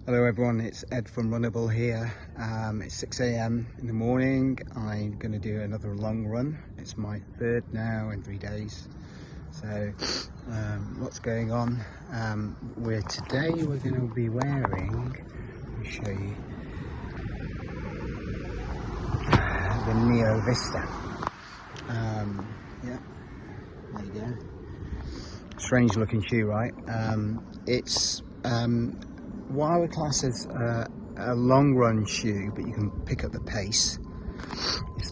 Hello everyone, it's Ed from Runnable here. It's 6 AM in the morning. I'm going to do another long run. It's my third now in 3 days. So what's going on? Today we're going to be wearing, let me show you, the Neo Vista. Yeah, there you go. Strange looking shoe, right? It's what I would class as a long run shoe, but you can pick up the pace.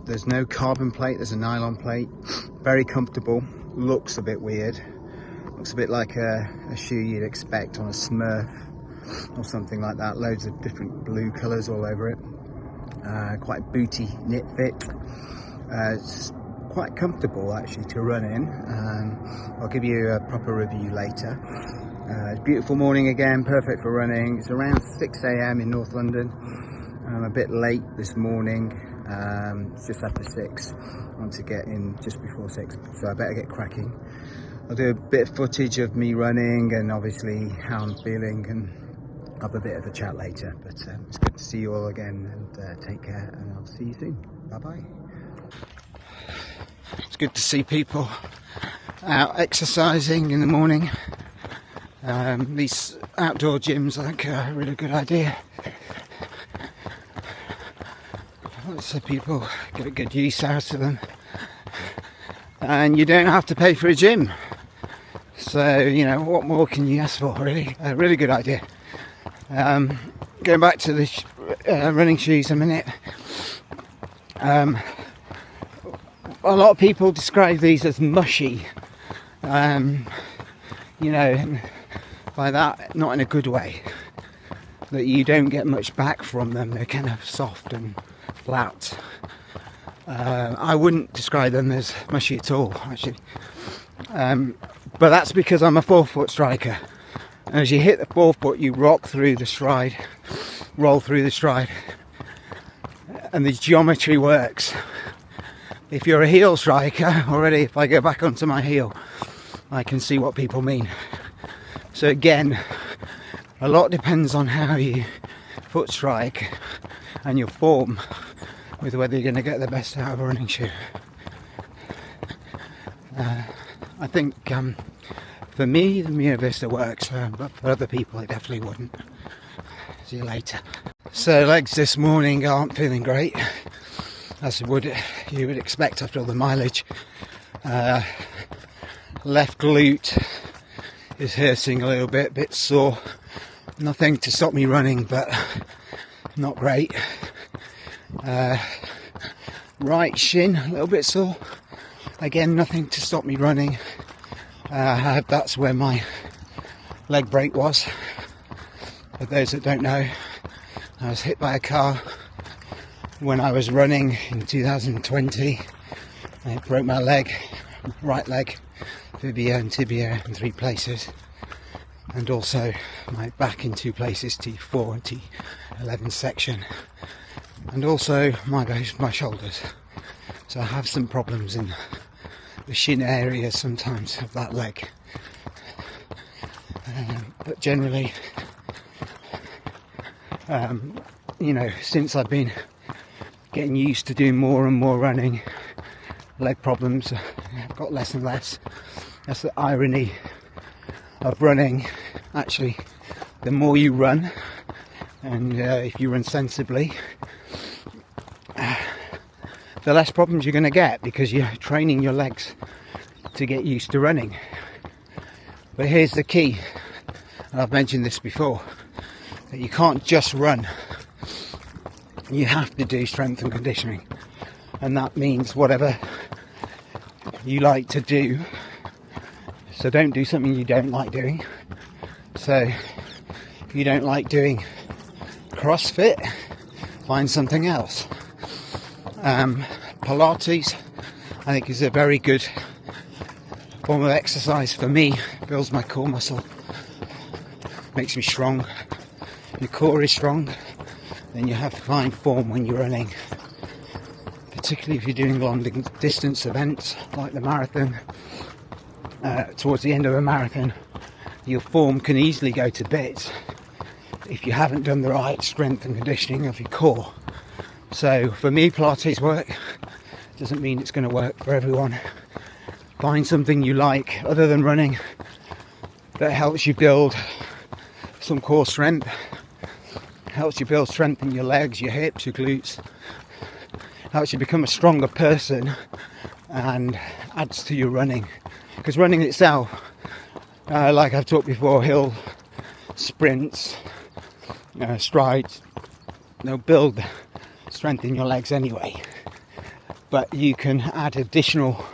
There's no carbon plate, there's a nylon plate. Very comfortable, looks a bit weird. Looks a bit like a shoe you'd expect on a Smurf or something like that. Loads of different blue colours all over it. Quite booty knit fit. It's quite comfortable actually to run in. I'll give you a proper review later. It's a beautiful morning again, perfect for running. It's around 6 AM in North London. I'm a bit late this morning, it's just after 6. I want to get in just before 6, so I better get cracking. I'll do a bit of footage of me running and obviously how I'm feeling, and have a bit of a chat later. But it's good to see you all again, and take care, and I'll see you soon. Bye bye. It's good to see people out exercising in the morning. These outdoor gyms I think are a really good idea. Lots of people get a good use out of them, and you don't have to pay for a gym, so you know, what more can you ask for, really? A really good idea. Going back to the running shoes a minute, a lot of people describe these as mushy, you know, by that not in a good way, that you don't get much back from them. They're kind of soft and flat. I wouldn't describe them as mushy at all, actually, but that's because I'm a forefoot striker. As you hit the forefoot, you rock through the stride, roll through the stride, and the geometry works. If you're a heel striker, already if I go back onto my heel, I can see what people mean. So again, a lot depends on how you foot strike and your form with whether you're going to get the best out of a running shoe. I think for me the Neo Vista works, but for other people it definitely wouldn't. See you later. So legs this morning aren't feeling great, as you would expect after all the mileage. Left glute is hurting a little bit sore. Nothing to stop me running, but not great. Right shin a little bit sore. Again, nothing to stop me running. That's where my leg break was. For those that don't know, I was hit by a car when I was running in 2020. It broke my leg, right leg, fibia and tibia in 3 places, and also my back in 2 places, T4 and T11 section, and also my shoulders. So I have some problems in the shin area sometimes of that leg, but generally, you know, since I've been getting used to doing more and more running, leg problems have got less and less. That's the irony of running. Actually, the more you run, and if you run sensibly, the less problems you're going to get, because you're training your legs to get used to running. But here's the key, and I've mentioned this before, that you can't just run. You have to do strength and conditioning, and that means whatever you like to do. So don't do something you don't like doing. So if you don't like doing CrossFit, find something else. Pilates, I think, is a very good form of exercise for me. Builds my core muscle, makes me strong. Your core is strong, then you have fine form when you're running, particularly if you're doing long distance events like the marathon. Towards the end of a marathon, your form can easily go to bits if you haven't done the right strength and conditioning of your core. So for me, Pilates work doesn't mean it's going to work for everyone. Find something you like other than running that helps you build some core strength, helps you build strength in your legs, your hips, your glutes, helps you become a stronger person and adds to your running. Because running itself, like I've talked before, hill sprints, strides, they'll build strength in your legs anyway, but you can add additional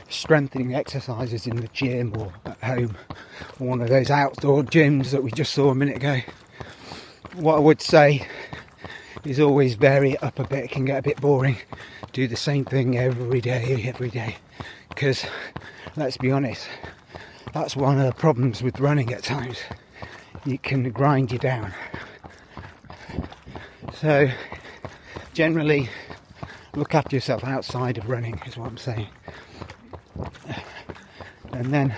strengthening exercises in the gym or at home or one of those outdoor gyms that we just saw a minute ago. What I would say is always vary it up a bit. It can get a bit boring, do the same thing every day, because let's be honest, that's one of the problems with running at times. It can grind you down. So generally look after yourself outside of running is what I'm saying. And then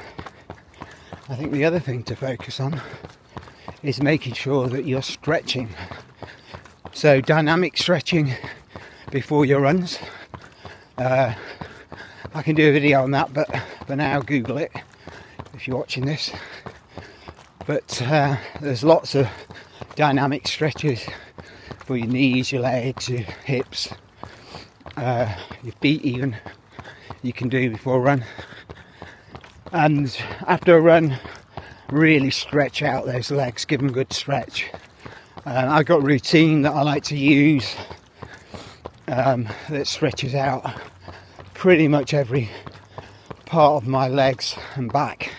I think the other thing to focus on is making sure that you're stretching. So dynamic stretching before your runs. I can do a video on that, but for now Google it if you're watching this. But there's lots of dynamic stretches for your knees, your legs, your hips, your feet even, you can do before a run. And after a run, really stretch out those legs, give them a good stretch. I've got a routine that I like to use that stretches out pretty much every part of my legs and back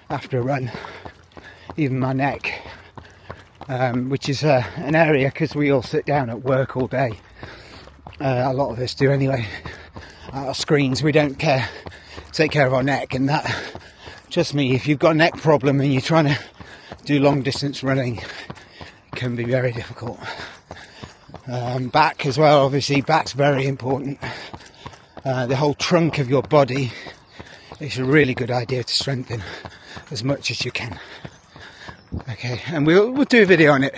after a run, even my neck, which is an area, because we all sit down at work all day, a lot of us do anyway, our screens, we don't take care of our neck, and that, trust me, if you've got a neck problem and you're trying to do long distance running, it can be very difficult. Back as well, obviously, back's very important. The whole trunk of your body is a really good idea to strengthen as much as you can. Okay, and we'll do a video on it.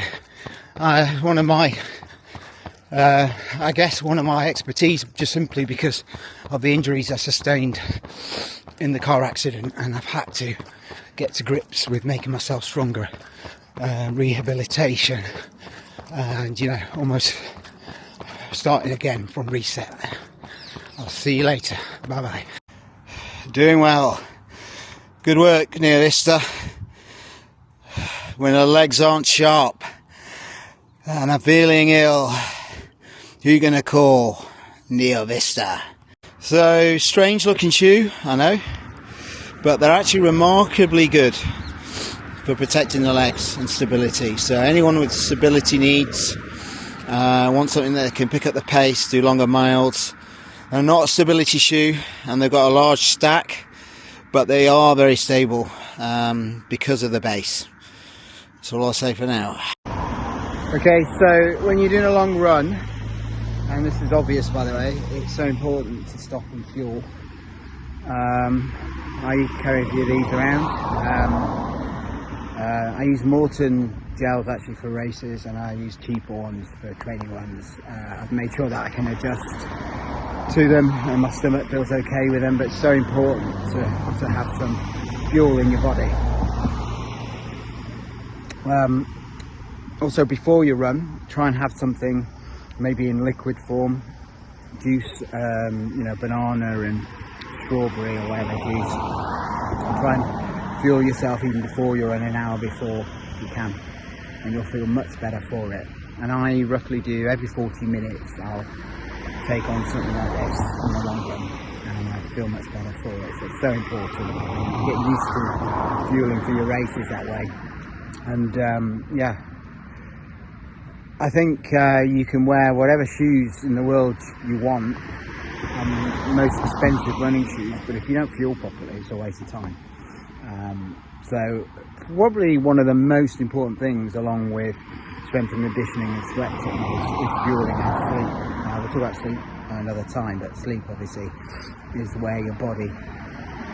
One of my expertise, just simply because of the injuries I sustained in the car accident, and I've had to get to grips with making myself stronger, rehabilitation, and almost starting again from reset. I'll see you later. Bye bye. Doing well. Good work, Neo Vista. When the legs aren't sharp and I'm feeling ill, who you gonna call? Neo Vista. So, strange looking shoe, I know, but they're actually remarkably good for protecting the legs and stability. So anyone with stability needs, want something that can pick up the pace, do longer miles. They're not a stability shoe, and they've got a large stack, but they are very stable because of the base. That's all I'll say for now. Okay, so when you're doing a long run, and this is obvious by the way, it's so important to stop and fuel. I carry a few of these around. I use Morton gels actually for races, and I use cheaper ones for training runs. I've made sure that I can adjust to them and my stomach feels okay with them, but it's so important to have some fuel in your body. Also, before you run, try and have something maybe in liquid form, juice, banana and strawberry or whatever juice. Try and fuel yourself even before you run, an hour before if you can, and you'll feel much better for it. And I roughly do every 40 minutes I'll take on something like this in the long run, and I feel much better for it. So it's so important. Get used to fueling for your races that way. And I think you can wear whatever shoes in the world you want, most expensive running shoes, but if you don't fuel properly, it's a waste of time. So probably one of the most important things, along with strength and conditioning and stretching, is fueling and sleep. We'll talk about sleep another time, but sleep obviously is where your body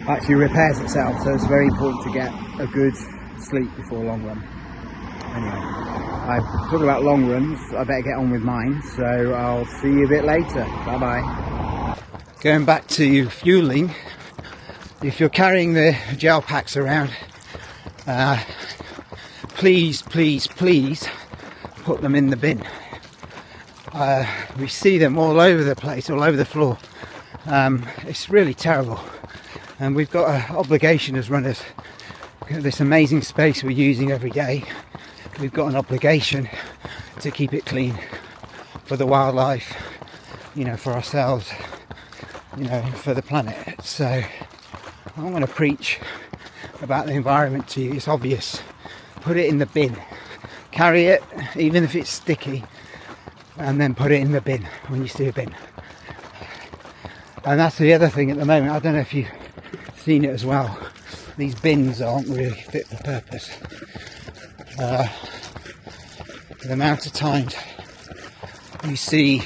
actually repairs itself, so it's very important to get a good sleep before a long run. Anyway, I'm talking about long runs. I better get on with mine, so I'll see you a bit later. Bye bye. Going back to fueling, if you're carrying the gel packs around, please put them in the bin. We see them all over the place, all over the floor. It's really terrible, and we've got an obligation as runners. This amazing space we're using every day, we've got an obligation to keep it clean for the wildlife, you know, for ourselves, you know, for the planet. So I'm going to preach about the environment to you. It's obvious. Put it in the bin. Carry it, even if it's sticky, and then put it in the bin when you see a bin. And that's the other thing at the moment. I don't know if you've seen it as well. These bins aren't really fit for purpose. The amount of times you see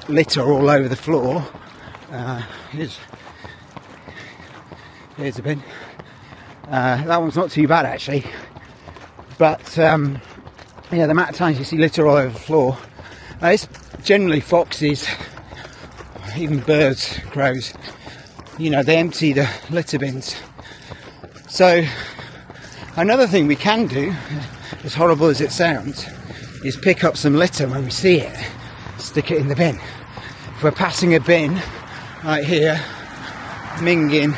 litter all over the floor. Here's a bin. That one's not too bad actually. But yeah, the amount of times you see litter all over the floor. It's generally foxes, even birds, crows. You know, they empty the litter bins. So another thing we can do, as horrible as it sounds, is pick up some litter when we see it, stick it in the bin. If we're passing a bin right here, minging,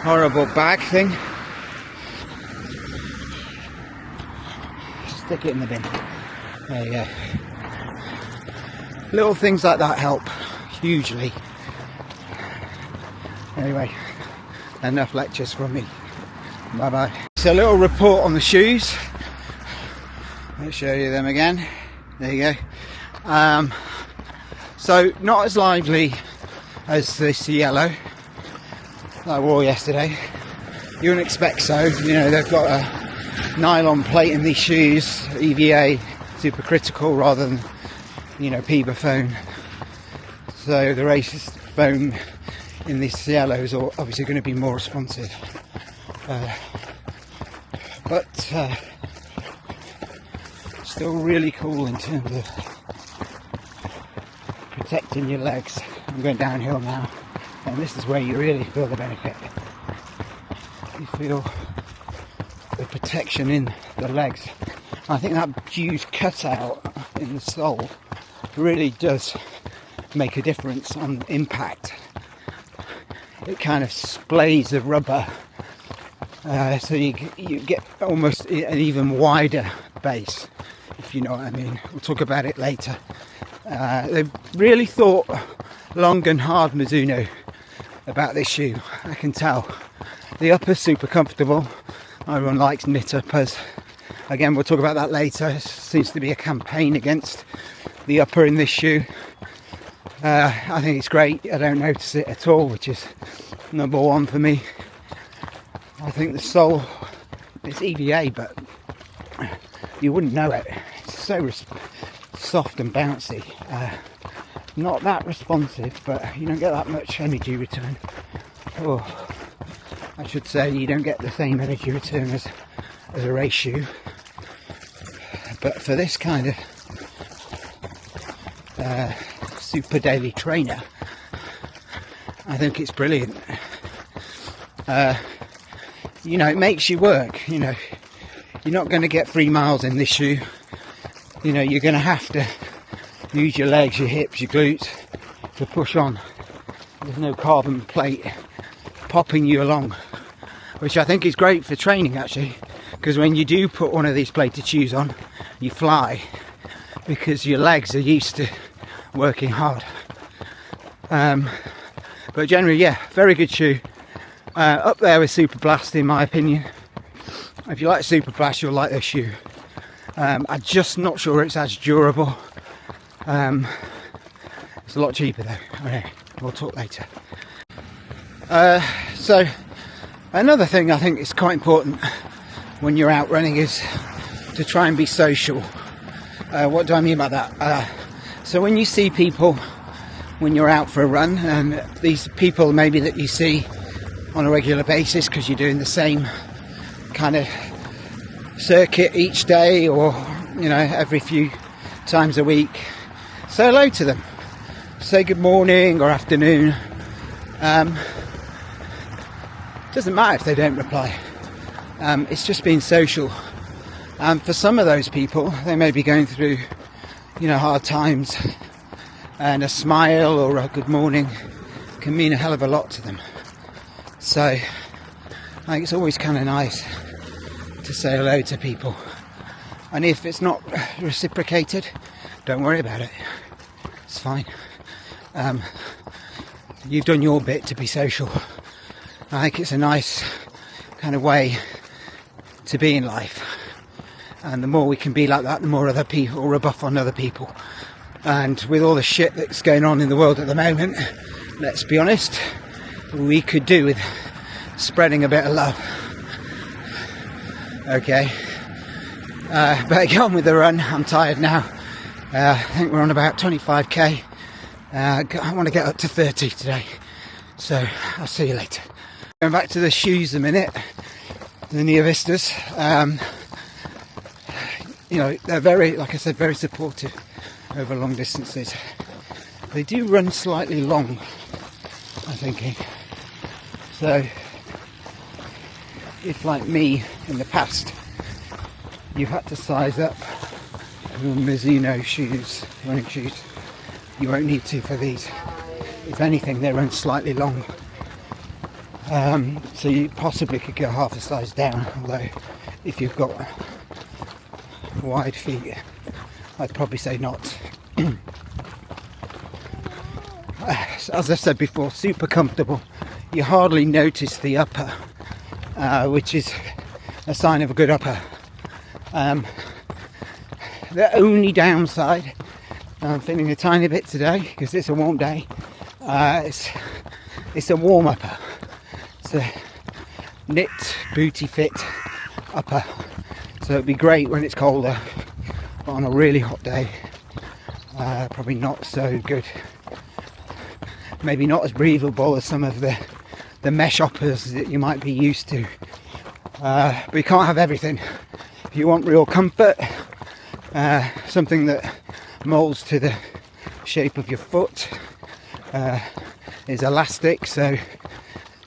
horrible bag thing, stick it in the bin. There you go. Little things like that help hugely. Anyway, enough lectures from me. Bye bye. So a little report on the shoes. Let's show you them again. There you go. So not as lively as this yellow that I wore yesterday. You wouldn't expect so. You know, they've got a nylon plate in these shoes, EVA supercritical rather than, you know, PEBA foam. So the racist foam in this yellow is obviously going to be more responsive. But still really cool in terms of protecting your legs. I'm going downhill now, and this is where you really feel the benefit. You feel the protection in the legs. I think that huge cutout in the sole really does make a difference on impact. It kind of splays the rubber, so you get almost an even wider base, if you know what I mean. We'll talk about it later. They've really thought long and hard, Mizuno, about this shoe. I can tell. The upper's super comfortable. Everyone likes knit uppers. Again, we'll talk about that later. There seems to be a campaign against the upper in this shoe. I think it's great. I don't notice it at all, which is number one for me. I think the sole, it's EVA, but you wouldn't know it. It's so soft and bouncy. Not that responsive, but you don't get that much energy return. Or I should say, you don't get the same energy return as a race shoe. But for this kind of super daily trainer, I think it's brilliant. You know, it makes you work. You know, you're not going to get 3 miles in this shoe. You know, you're going to have to use your legs, your hips, your glutes to push on. There's no carbon plate popping you along, which I think is great for training actually, because when you do put one of these plated shoes on, you fly because your legs are used to working hard. But generally, yeah, very good shoe. Up there with Superblast in my opinion. If you like Superblast, you'll like this shoe. I'm just not sure it's as durable. It's a lot cheaper though. Okay, we'll talk later. So another thing I think is quite important when you're out running is to try and be social. What do I mean by that? So when you see people when you're out for a run, and these people maybe that you see on a regular basis because you're doing the same kind of circuit each day, or you know, every few times a week, say hello to them, say good morning or afternoon. Doesn't matter if they don't reply. It's just being social. For some of those people, they may be going through, you know, hard times, and a smile or a good morning can mean a hell of a lot to them. So I think it's always kind of nice to say hello to people, and if it's not reciprocated, don't worry about it, it's fine. You've done your bit to be social. I think it's a nice kind of way to be in life, and the more we can be like that, the more other people rebuff on other people. And with all the shit that's going on in the world at the moment, let's be honest, we could do with spreading a bit of love. Okay, better get on with the run. I'm tired now. I think we're on about 25k. I want to get up to 30 today, so I'll see you later. Going back to the shoes a minute, the Neo Vistas. You know, they're very, like I said, very supportive over long distances. They do run slightly long, I'm thinking. So if, like me in the past, you've had to size up your Mizuno shoes, running shoes, you won't need to for these. If anything, they run slightly long. So you possibly could go half a size down, although if you've got wide feet, I'd probably say not. As I said before, super comfortable. You hardly notice the upper, which is a sign of a good upper. The only downside, I'm feeling a tiny bit today because it's a warm day, it's a warm upper. It's a knit booty fit upper, so it'd be great when it's colder, but on a really hot day, probably not so good. Maybe not as breathable as some of the mesh uppers that you might be used to, but you can't have everything. If you want real comfort, something that molds to the shape of your foot, is elastic, so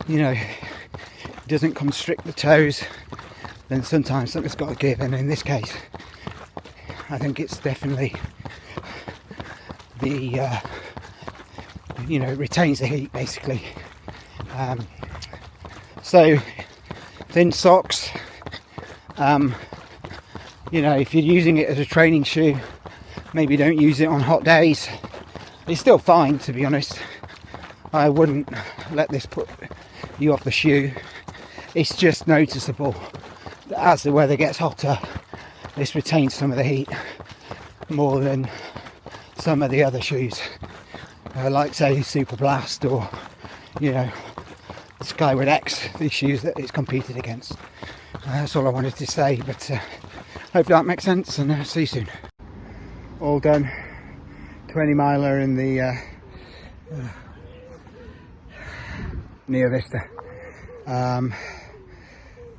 you know, it doesn't constrict the toes, then sometimes something's got to give, and in this case I think it's definitely the you know, it retains the heat basically. So thin socks, you know, if you're using it as a training shoe, maybe don't use it on hot days. It's still fine, to be honest. I wouldn't let this put you off the shoe. It's just noticeable that as the weather gets hotter, this retains some of the heat more than some of the other shoes, like say Superblast or, you know, Skyward X, these shoes that it's competed against. That's all I wanted to say, but hopefully that makes sense, and see you soon. All done. 20 miler in the Neo Vista.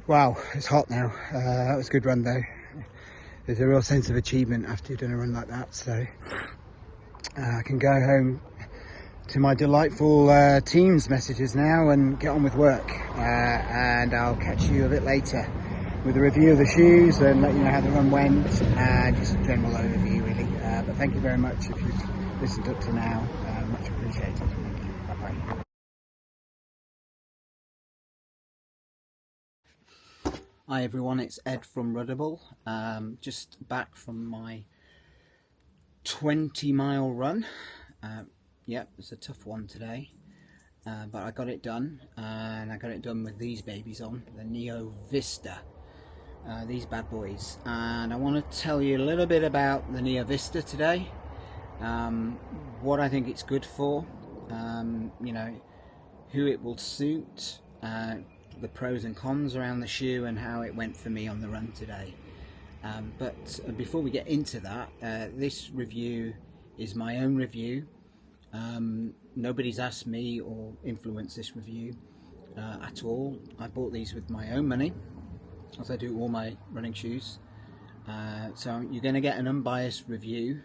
Wow, it's hot now. That was a good run though. There's a real sense of achievement after you've done a run like that, so I can go home to my delightful Teams messages now and get on with work, and I'll catch you a bit later with a review of the shoes and let you know how the run went, and just a general overview really. But thank you very much if you've listened up to now, much appreciated. Thank you. Bye bye. Hi everyone, it's Ed from Ruddable. Just back from my 20-mile run. Yep, it's a tough one today, but I got it done, and I got it done with these babies on, the Neo Vista, these bad boys. And I want to tell you a little bit about the Neo Vista today, what I think it's good for, you know, who it will suit, the pros and cons around the shoe, and how it went for me on the run today. But before we get into that, this review is my own review. Nobody's asked me or influenced this review at all. I bought these with my own money, as I do all my running shoes. So you're going to get an unbiased review,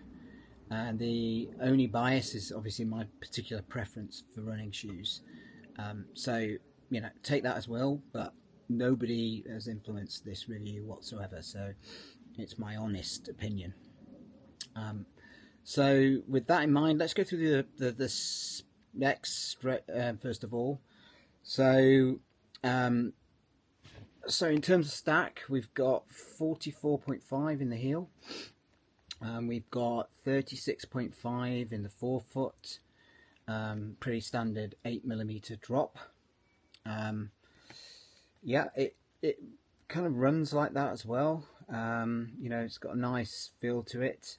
and the only bias is obviously my particular preference for running shoes. So you know, take that as well, but nobody has influenced this review whatsoever, so it's my honest opinion. So with that in mind, let's go through the specs first of all. So so in terms of stack, we've got 44.5 in the heel, we've got 36.5 in the forefoot, pretty standard 8mm drop. Yeah, it kind of runs like that as well. You know, it's got a nice feel to it.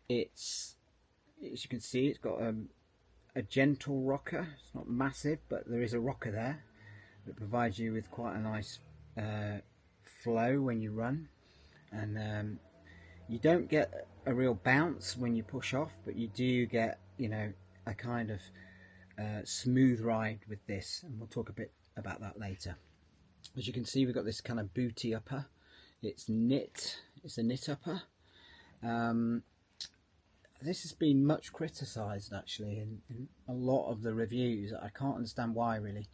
It's, as you can see, it's got a gentle rocker. It's not massive, but there is a rocker there that provides you with quite a nice flow when you run, and you don't get a real bounce when you push off, but you do get, you know, a kind of smooth ride with this, and we'll talk a bit about that later. As you can see, we've got this kind of booty upper. It's a knit upper. This has been much criticised actually in a lot of the reviews. I can't understand why, really.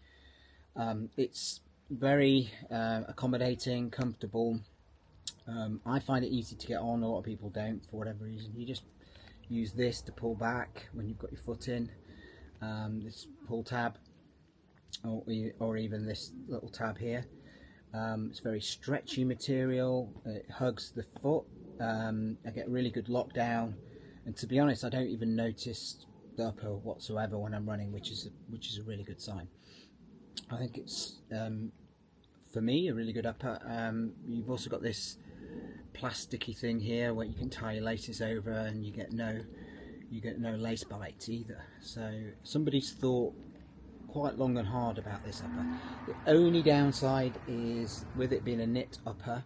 It's very accommodating, comfortable. I find it easy to get on. A lot of people don't, for whatever reason. You just use this to pull back when you've got your foot in, this pull tab, or even this little tab here. It's very stretchy material. It hugs the foot. I get really good lockdown, and to be honest, I don't even notice the upper whatsoever when I'm running, which is a really good sign. I think it's for me a really good upper. You've also got this plasticky thing here where you can tie your laces over, and you get no lace bites either. So somebody's thought quite long and hard about this upper. The only downside is, with it being a knit upper,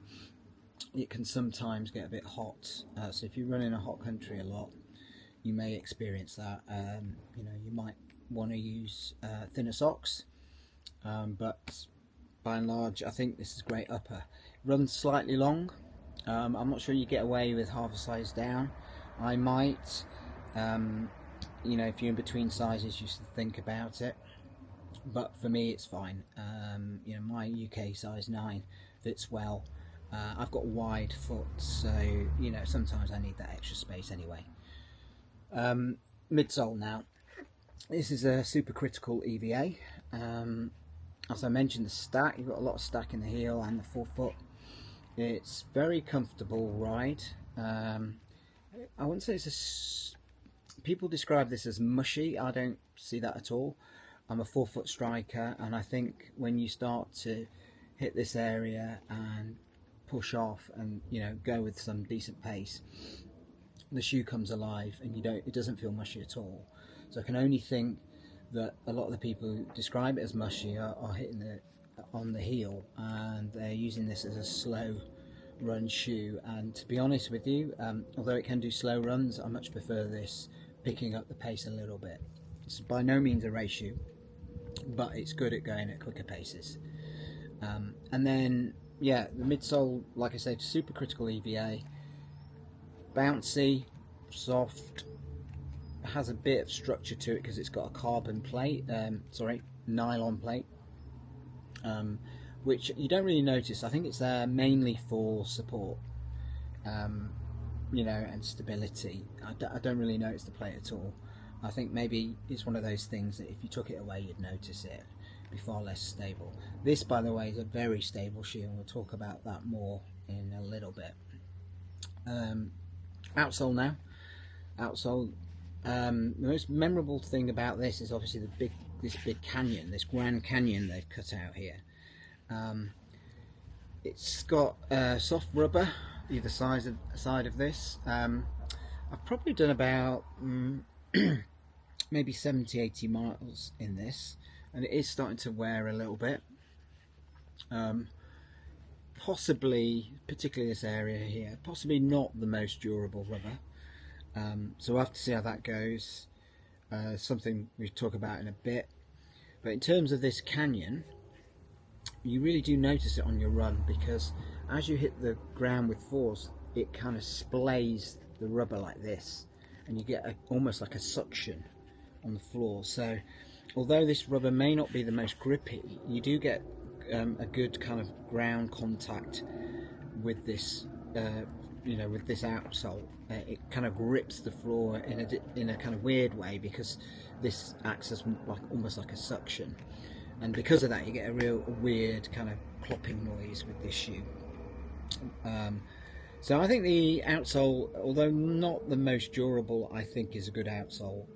it can sometimes get a bit hot. So if you run in a hot country a lot, you may experience that. You know, you might want to use thinner socks, but by and large, I think this is a great upper. It runs slightly long. I'm not sure you get away with half a size down. I might, you know, if you're in between sizes, you should think about it. But for me, it's fine. You know, my UK size 9 fits well. I've got wide foot, so you know, sometimes I need that extra space anyway. Midsole now. This is a supercritical EVA. As I mentioned, the stack, you've got a lot of stack in the heel and the forefoot. It's very comfortable ride. I wouldn't say it's people describe this as mushy. I don't see that at all. I'm a forefoot striker, and I think when you start to hit this area and push off and, you know, go with some decent pace, the shoe comes alive, and it doesn't feel mushy at all. So I can only think that a lot of the people who describe it as mushy are hitting it on the heel, and they're using this as a slow run shoe. And to be honest with you, although it can do slow runs, I much prefer this picking up the pace a little bit. It's by no means a race shoe, but it's good at going at quicker paces. And then, yeah, the midsole, like I said, supercritical EVA, bouncy, soft, has a bit of structure to it because it's got a carbon plate, nylon plate, which you don't really notice. I think it's there mainly for support, you know, and stability. I don't really notice the plate at all. I think maybe it's one of those things that if you took it away, you'd notice it. It'd be far less stable. This, by the way, is a very stable shoe, and we'll talk about that more in a little bit. Outsole now. Outsole. The most memorable thing about this is obviously this big canyon, this Grand Canyon they've cut out here. It's got soft rubber either side of this. I've probably done about maybe 70-80 miles in this, and it is starting to wear a little bit. Possibly, particularly this area here, possibly not the most durable rubber. So we'll have to see how that goes. Something we'll talk about in a bit. But in terms of this canyon, you really do notice it on your run, because as you hit the ground with force, it kind of splays the rubber like this, and you get almost like a suction on the floor. So although this rubber may not be the most grippy, you do get a good kind of ground contact with this with this outsole. It kind of grips the floor in a kind of weird way, because this acts as almost like a suction, and because of that you get a real weird kind of clopping noise with this shoe. So I think the outsole, although not the most durable, I think is a good outsole,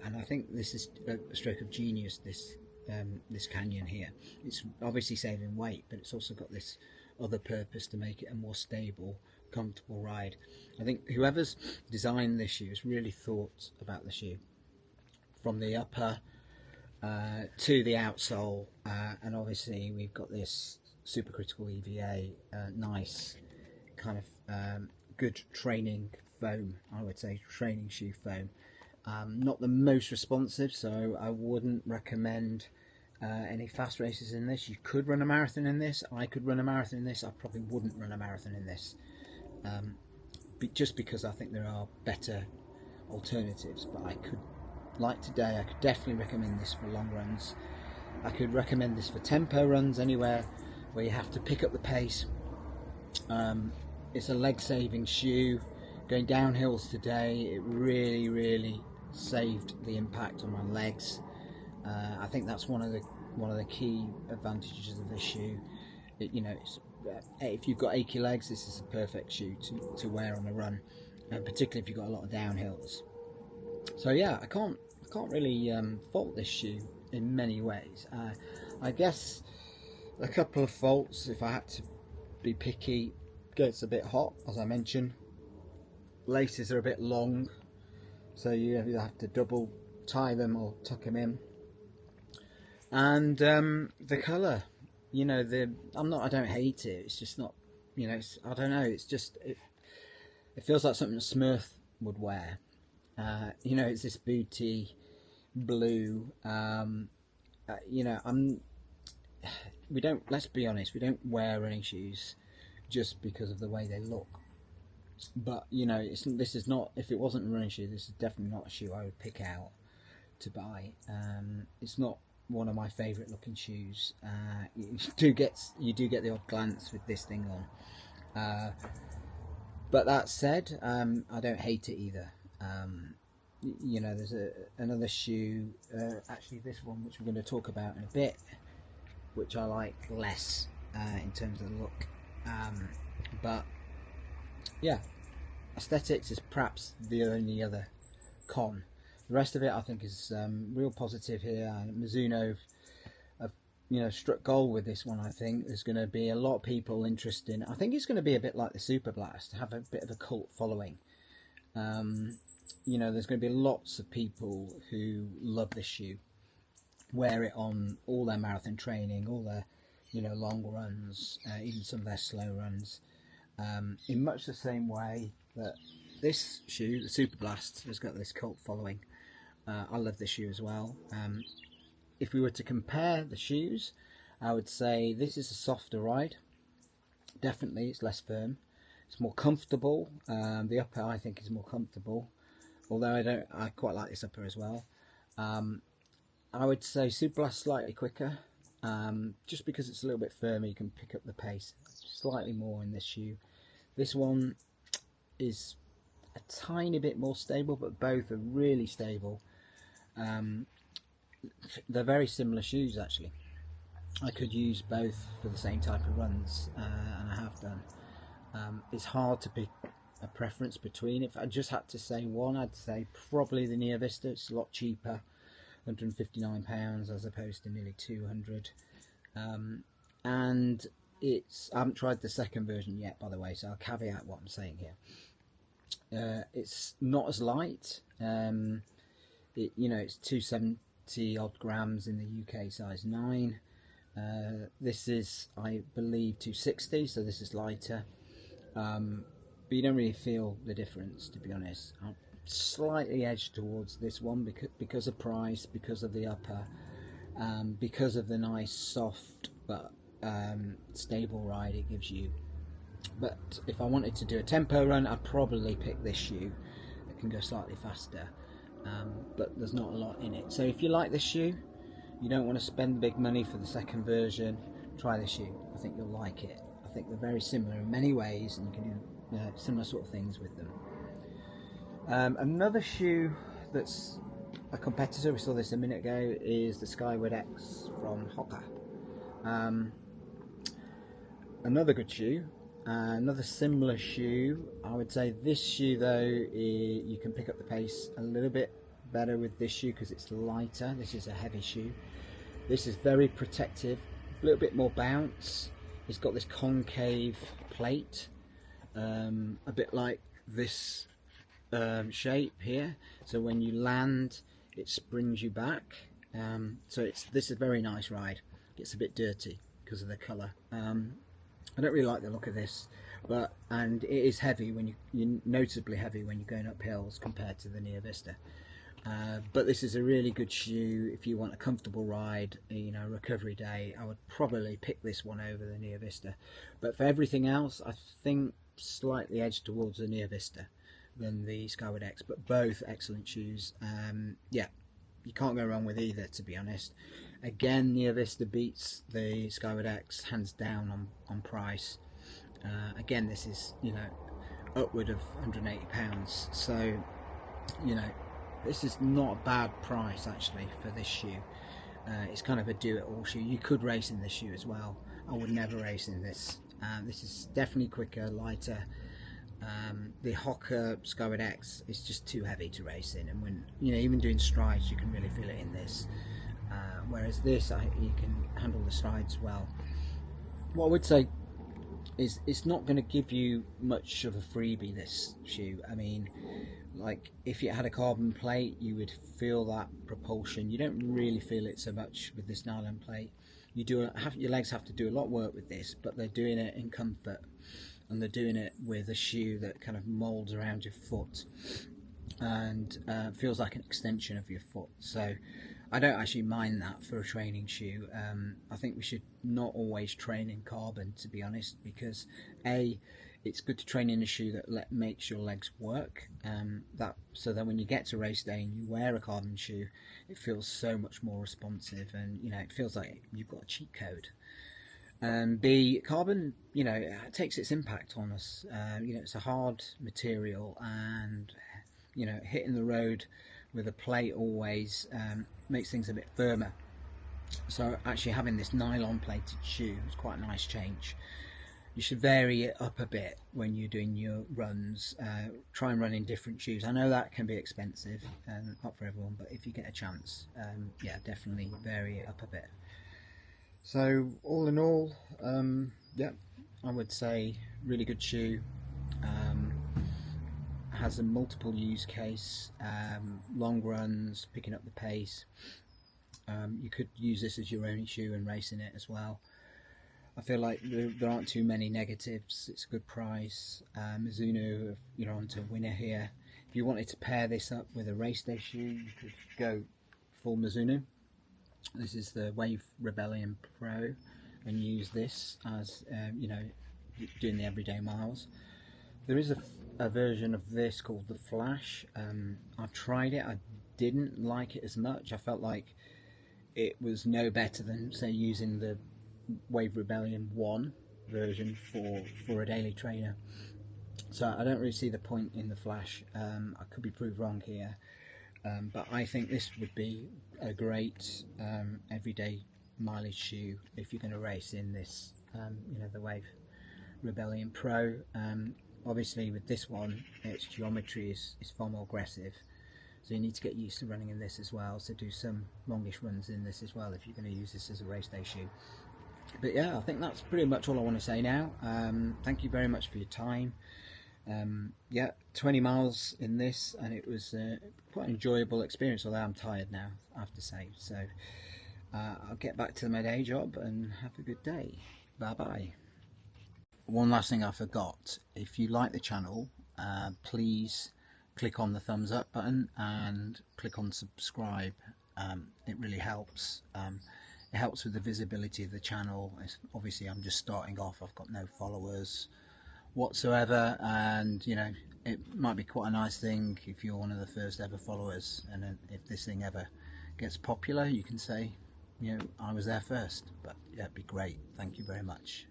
and I think this is a stroke of genius, this Canyon here. It's obviously saving weight, but it's also got this other purpose to make it a more stable, comfortable ride. I think whoever's designed this shoe has really thought about the shoe, from the upper to the outsole, and obviously we've got this supercritical EVA, nice kind of good training foam, I would say, training shoe foam. Not the most responsive, so I wouldn't recommend any fast races in this. You could run a marathon in this. I could run a marathon in this. I probably wouldn't run a marathon in this, just because I think there are better alternatives. But I could, like today, I could definitely recommend this for long runs. I could recommend this for tempo runs, anywhere where you have to pick up the pace. It's a leg saving shoe. Going down hills today, it really saved the impact on my legs. I think that's one of the key advantages of this shoe. If you've got achy legs, this is a perfect shoe to wear on a run, and particularly if you've got a lot of downhills. So yeah, I can't really fault this shoe in many ways. I guess a couple of faults, if I had to be picky: gets a bit hot, as I mentioned. Laces are a bit long, so you either have to double tie them or tuck them in. And the colour, I don't hate it. It's just not, I don't know. It's just it feels like something that Smurf would wear. It's this booty blue. Let's be honest, we don't wear running shoes just because of the way they look. But this is not, if it wasn't a running shoe, this is definitely not a shoe I would pick out to buy. It's not one of my favourite looking shoes. You do get the odd glance with this thing on. But that said, I don't hate it either. There's another shoe, actually this one, which we're going to talk about in a bit, which I like less in terms of the look. But yeah, aesthetics is perhaps the only other con. The rest of it I think is real positive here. Mizuno have struck gold with this one. I think there's going to be a lot of people interested in. I think it's going to be a bit like the Superblast, have a bit of a cult following. There's going to be lots of people who love this shoe, wear it on all their marathon training, all their long runs, even some of their slow runs, in much the same way that this shoe, the Superblast, has got this cult following. I love this shoe as well. If we were to compare the shoes, I would say this is a softer ride. Definitely, it's less firm. It's more comfortable. The upper, I think, is more comfortable. Although I quite like this upper as well. I would say Superblast slightly quicker, just because it's a little bit firmer. You can pick up the pace slightly more in this shoe. This one is a tiny bit more stable, but both are really stable. They're very similar shoes actually. I could use both for the same type of runs, and I have done. It's hard to pick a preference between. If I just had to say one, I'd say probably the Neo Vista. It's a lot cheaper, £159 as opposed to nearly 200. And I haven't tried the second version yet, by the way, so I'll caveat what I'm saying here. It's not as light. It's 270 odd grams in the UK size 9. This is, I believe, 260, so this is lighter. But you don't really feel the difference, to be honest. I'm slightly edged towards this one because of price, because of the upper, because of the nice soft but stable ride it gives you. But if I wanted to do a tempo run, I'd probably pick this shoe. It can go slightly faster, but there's not a lot in it. So if you like this shoe, you don't want to spend big money for the second version, try this shoe. I think you'll like it. I think they're very similar in many ways, and you can do similar sort of things with them. Another shoe that's a competitor, we saw this a minute ago, is the Skyward X from Hoka. Another good shoe. Another similar shoe. I would say this shoe though, you can pick up the pace a little bit better with this shoe because it's lighter. This is a heavy shoe. This is very protective, a little bit more bounce. It's got this concave plate, a bit like this shape here. So when you land, it springs you back. So this is a very nice ride. It's a bit dirty because of the colour. I don't really like the look of this, and it is heavy when you're noticeably heavy when you're going up hills compared to the Neo Vista. But this is a really good shoe if you want a comfortable ride, recovery day. I would probably pick this one over the Neo Vista. But for everything else, I think slightly edged towards the Neo Vista than the Skyward X. But both excellent shoes. Yeah, you can't go wrong with either, to be honest. Again, Neo Vista beats the Skyward X hands down on price. Again, this is upward of £180, so this is not a bad price actually for this shoe. It's kind of a do-it-all shoe. You could race in this shoe as well. I would never race in this. This is definitely quicker, lighter. The Hoka Skyward X is just too heavy to race in, and when even doing strides, you can really feel it in this. Whereas this, you can handle the strides well. What I would say is it's not going to give you much of a freebie, this shoe. I mean, like if it had a carbon plate, you would feel that propulsion. You don't really feel it so much with this nylon plate. Your legs have to do a lot of work with this, but they're doing it in comfort, and they're doing it with a shoe that kind of molds around your foot and feels like an extension of your foot. So I don't actually mind that for a training shoe. I think we should not always train in carbon, to be honest, because it's good to train in a shoe that makes your legs work, so that when you get to race day and you wear a carbon shoe, it feels so much more responsive, and it feels like you've got a cheat code. B, carbon, it takes its impact on us. It's a hard material, and hitting the road with a plate always makes things a bit firmer. So actually having this nylon plated shoe is quite a nice change. You should vary it up a bit when you're doing your runs. Try and run in different shoes. I know that can be expensive and not for everyone, but if you get a chance, yeah, definitely vary it up a bit. So all in all, yeah, I would say really good shoe. Has a multiple use case, long runs, picking up the pace. You could use this as your only shoe and race in it as well. I feel like there aren't too many negatives. It's a good price. Mizuno, you're on to a winner here. If you wanted to pair this up with a race day shoe, you could go full Mizuno. This is the Wave Rebellion Pro, and use this as doing the everyday miles. There is a version of this called the Flash. I've tried it. I didn't like it as much. I felt like it was no better than, say, using the Wave Rebellion 1 version for a daily trainer. So I don't really see the point in the Flash. I could be proved wrong here, but I think this would be a great everyday mileage shoe if you're going to race in this, the Wave Rebellion Pro. Obviously with this one, its geometry is far more aggressive, so you need to get used to running in this as well. So do some longish runs in this as well if you're going to use this as a race day shoe. But yeah, I think that's pretty much all I want to say now. Thank you very much for your time. Yeah, 20 miles in this, and it was quite an enjoyable experience, although I'm tired now, I have to say. So I'll get back to my day job and have a good day. Bye bye. One last thing I forgot: if you like the channel, please click on the thumbs up button and click on subscribe. It really helps. It helps with the visibility of the channel. Obviously I'm just starting off, I've got no followers whatsoever, and you know, it might be quite a nice thing if you're one of the first ever followers, and then if this thing ever gets popular, you can say, you know, I was there first. But yeah, it'd be great. Thank you very much.